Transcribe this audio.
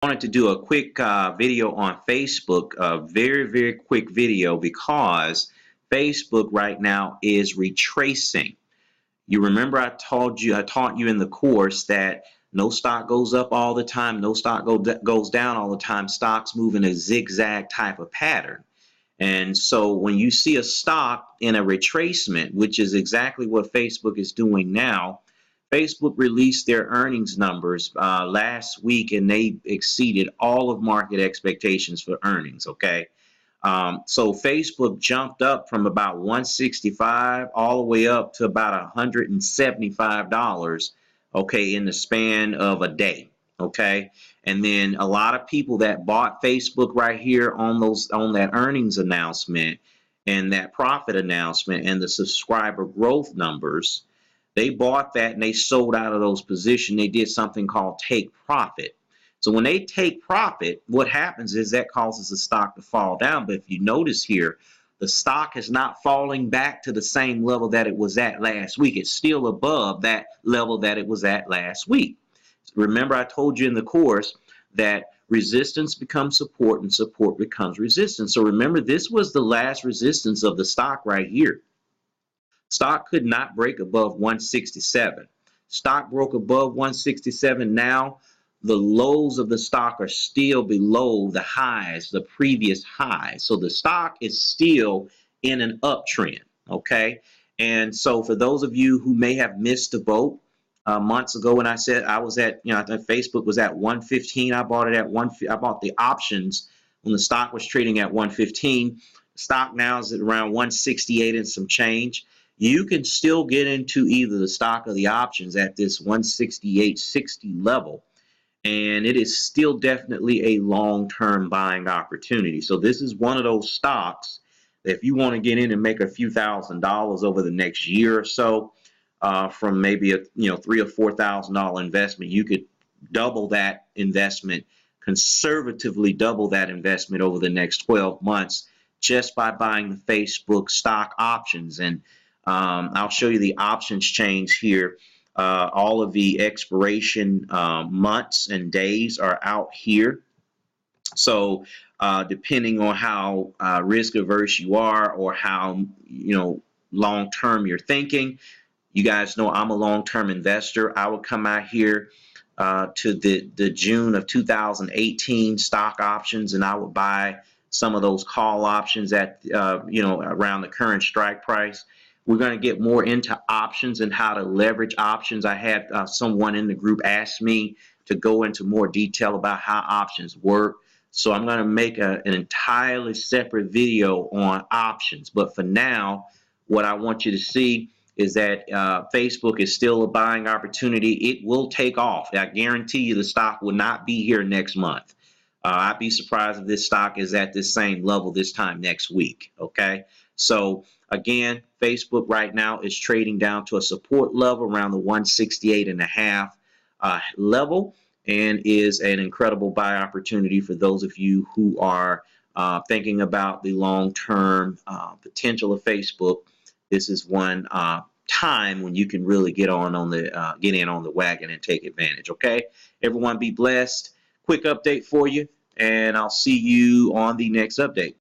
Wanted to do a quick video on Facebook, a very quick video, because Facebook right now is retracing. You remember I taught you in the course that no stock goes up all the time, no stock goes down all the time. Stocks move in a zigzag type of pattern. And so when you see a stock in a retracement, which is exactly what Facebook is doing now, Facebook released their earnings numbers last week, and they exceeded all of market expectations for earnings. Okay, so Facebook jumped up from about 165 all the way up to about $175. Okay, in the span of a day. Okay, and then a lot of people that bought Facebook right here on that earnings announcement and that profit announcement and the subscriber growth numbers, they bought that and they sold out of those positions. They did something called take profit. So when they take profit, what happens is that causes the stock to fall down. But if you notice here, the stock is not falling back to the same level that it was at last week. It's still above that level that it was at last week. Remember, I told you in the course that resistance becomes support and support becomes resistance. So remember, this was the last resistance of the stock right here. Stock could not break above 167. Stock broke above 167. Now the lows of the stock are still below the highs, the previous highs. So the stock is still in an uptrend. Okay. And so for those of you who may have missed the boat months ago, when I said I was at, I thought Facebook was at 115. I bought it at I bought the options when the stock was trading at 115. Stock now is at around 168 and some change. You can still get into either the stock or the options at this 168.60 level, and it is still definitely a long-term buying opportunity. So this is one of those stocks that if you want to get in and make a few $1,000s over the next year or so, from maybe a $3,000 or $4,000 investment, you could double that investment, conservatively double that investment over the next 12 months just by buying the Facebook stock options. And I'll show you the options change here. All of the expiration months and days are out here. So depending on how risk averse you are or how long term you're thinking, you guys know I'm a long-term investor. I would come out here to the June of 2018 stock options, and I would buy some of those call options at around the current strike price. We're going to get more into options and how to leverage options. I had someone in the group ask me to go into more detail about how options work. So I'm going to make an entirely separate video on options. But for now, what I want you to see is that Facebook is still a buying opportunity. It will take off. I guarantee you the stock will not be here next month. I'd be surprised if this stock is at this same level this time next week. Okay, so again, Facebook right now is trading down to a support level around the 168.5 level, and is an incredible buy opportunity for those of you who are thinking about the long-term potential of Facebook. This is one time when you can really get in on the wagon and take advantage. Okay, everyone, be blessed. Quick update for you, and I'll see you on the next update.